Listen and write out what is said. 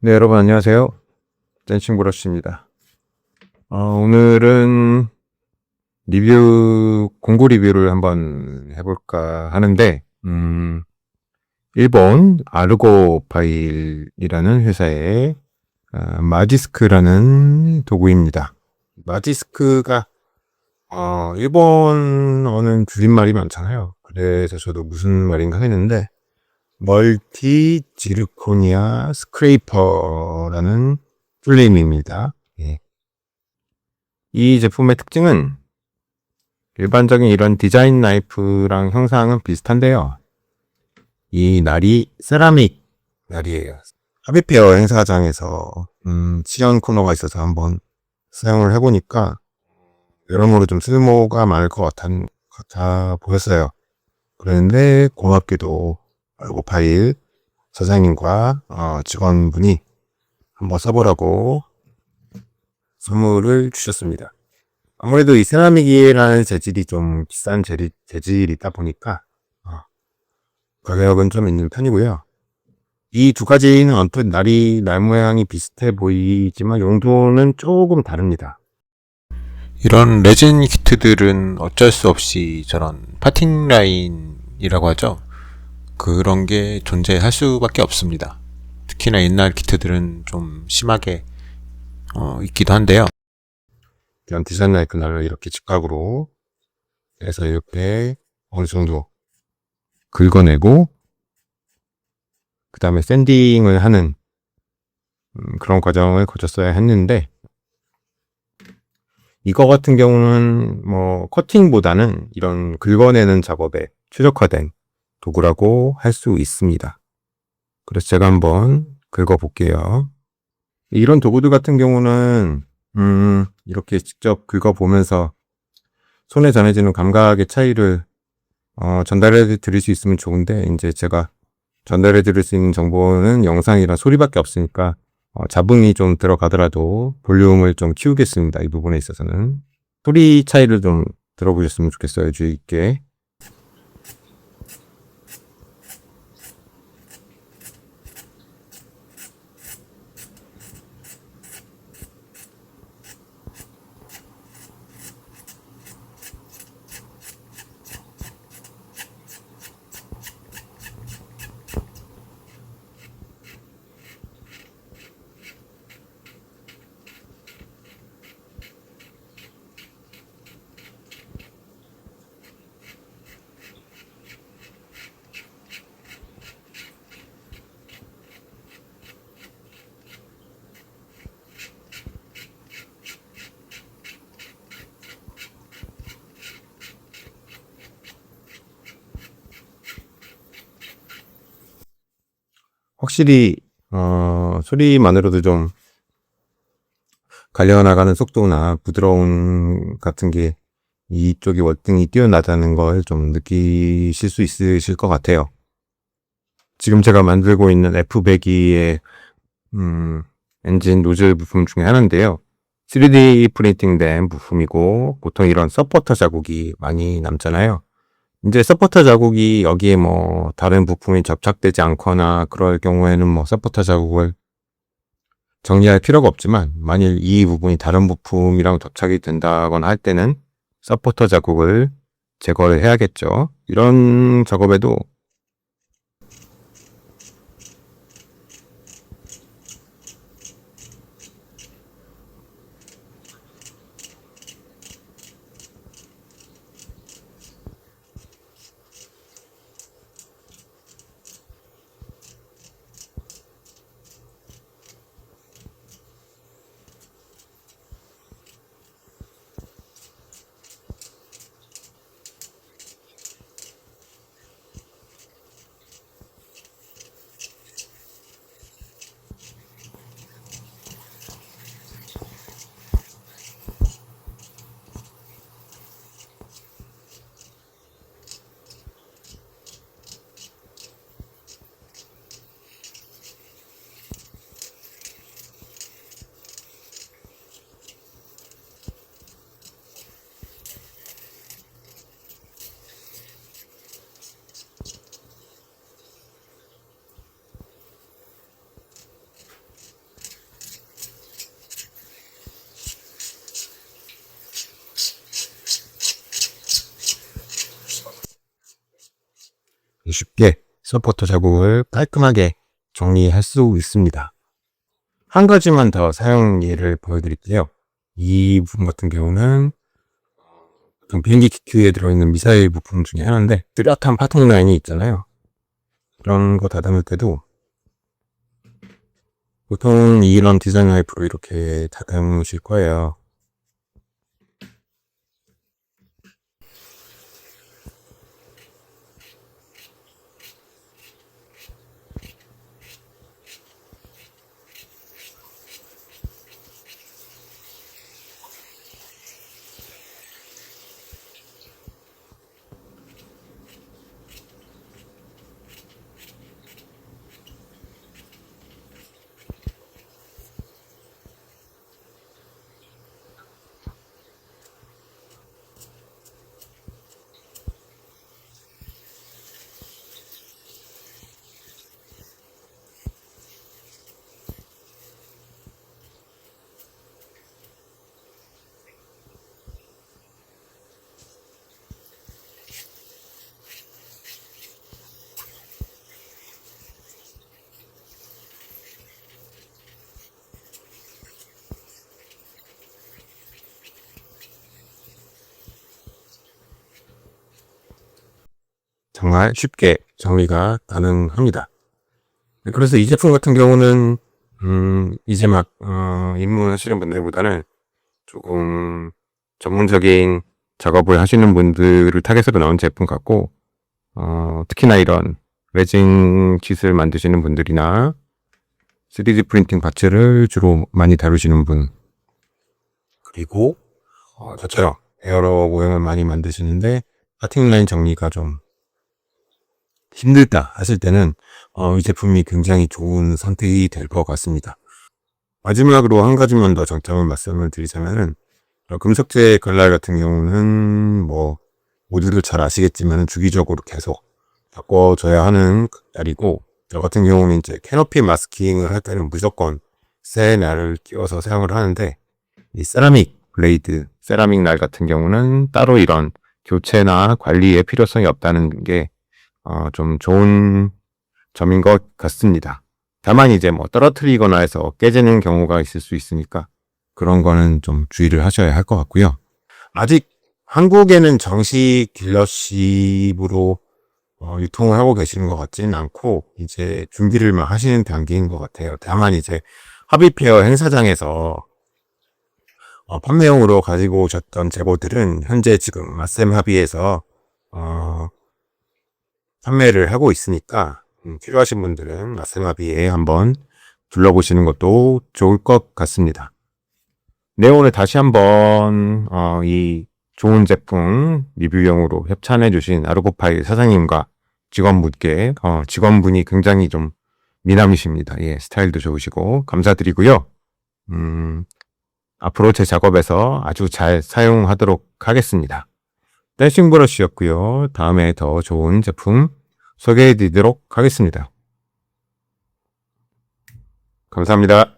네, 여러분 안녕하세요. 댄싱 브러쉬입니다. 오늘은 공구 리뷰를 한번 해볼까 하는데, 일본 아르고 파일이라는 회사의 마디스크라는 도구입니다. 마디스크가 일본어는 줄임말이 많잖아요. 그래서 저도 무슨 말인가 했는데, 멀티 지르코니아 스크레이퍼라는 플레임입니다. 예. 이 제품의 특징은 일반적인 이런 디자인 나이프랑 형상은 비슷한데요. 이 날이 세라믹 날이에요. 하비페어 행사장에서 시연 코너가 있어서 한번 사용을 해보니까 여러모로 좀 쓸모가 많을 것 같아 보였어요. 그런데 고맙게도 알고 파일 사장님과 직원분이 한번 써보라고 선물을 주셨습니다. 아무래도 이 세라믹이라는 재질이 좀 비싼 재질이다 보니까 가격은 좀 있는 편이고요. 이 두 가지는 언뜻 날 모양이 비슷해 보이지만 용도는 조금 다릅니다. 이런 레진 키트들은 어쩔 수 없이 저런 파팅 라인이라고 하죠. 그런 게 존재할 수밖에 없습니다. 특히나 옛날 키트들은 좀 심하게 있기도 한데요. 이런 디자인 나이프 날을 이렇게 직각으로 해서 이렇게 어느 정도 긁어내고 그 다음에 샌딩을 하는 그런 과정을 거쳤어야 했는데, 이거 같은 경우는 뭐 커팅보다는 이런 긁어내는 작업에 최적화된 도구라고 할 수 있습니다. 그래서 제가 한번 긁어 볼게요. 이런 도구들 같은 경우는 이렇게 직접 긁어 보면서 손에 전해지는 감각의 차이를 전달해 드릴 수 있으면 좋은데, 이제 제가 전달해 드릴 수 있는 정보는 영상이랑 소리밖에 없으니까 잡음이 좀 들어가더라도 볼륨을 좀 키우겠습니다. 이 부분에 있어서는 소리 차이를 좀 들어보셨으면 좋겠어요. 주의 있게. 확실히 소리만으로도 좀 갈려나가는 속도나 부드러움 같은 게 이쪽이 월등히 뛰어나다는 걸 좀 느끼실 수 있으실 것 같아요. 지금 제가 만들고 있는 F102의 엔진 노즐 부품 중에 하나인데요. 3D 프린팅 된 부품이고, 보통 이런 서포터 자국이 많이 남잖아요. 이제 서포터 자국이 여기에 뭐 다른 부품이 접착되지 않거나 그럴 경우에는 뭐 서포터 자국을 정리할 필요가 없지만, 만일 이 부분이 다른 부품이랑 접착이 된다거나 할 때는 서포터 자국을 제거를 해야겠죠. 이런 작업에도 쉽게 서포터 자국을 깔끔하게 정리할 수 있습니다. 한 가지만 더 사용 예를 보여드릴게요. 이 부분 같은 경우는 비행기 기큐에 들어있는 미사일 부품 중에 하나인데, 뚜렷한 파통 라인이 있잖아요. 그런 거 다듬을 때도 보통 이런 디자인 와이프로 이렇게 다듬으실 거예요. 정말 쉽게 정리가 가능합니다. 그래서 이 제품 같은 경우는 이제 막 입문하시는 분들보다는 조금 전문적인 작업을 하시는 분들을 타겟으로 나온 제품 같고, 특히나 이런 레진 킷을 만드시는 분들이나 3D 프린팅 파츠를 주로 많이 다루시는 분, 그리고 저처럼 에어로 모형을 많이 만드시는데 파팅 라인 정리가 좀 힘들다 하실 때는 이 제품이 굉장히 좋은 선택이 될 것 같습니다. 마지막으로 한 가지만 더 장점을 말씀을 드리자면은, 금속재 걸날 같은 경우는 모두들 잘 아시겠지만 주기적으로 계속 바꿔줘야 하는 날이고, 저 같은 경우는 이제 캐노피 마스킹을 할 때는 무조건 새 날을 끼워서 사용을 하는데, 이 세라믹 블레이드, 세라믹 날 같은 경우는 따로 이런 교체나 관리의 필요성이 없다는 게 좀 좋은 점인 것 같습니다. 다만 이제 떨어뜨리거나 해서 깨지는 경우가 있을 수 있으니까 그런 거는 좀 주의를 하셔야 할 것 같고요. 아직 한국에는 정식 딜러십으로 유통을 하고 계시는 것 같지는 않고 이제 준비를 막 하시는 단계인 것 같아요. 다만 이제 합의페어 행사장에서 판매용으로 가지고 오셨던 재고들은 현재 지금 마셈 합의에서 판매를 하고 있으니까 필요하신 분들은 마셈 합의에 한번 둘러보시는 것도 좋을 것 같습니다. 네, 오늘 다시 한번 이 좋은 제품 리뷰용으로 협찬해 주신 아르고파일 사장님과 직원분께 직원분이 굉장히 좀 미남이십니다. 예, 스타일도 좋으시고 감사드리고요. 앞으로 제 작업에서 아주 잘 사용하도록 하겠습니다. 댄싱 브러쉬였고요. 다음에 더 좋은 제품 소개해 드리도록 하겠습니다. 감사합니다.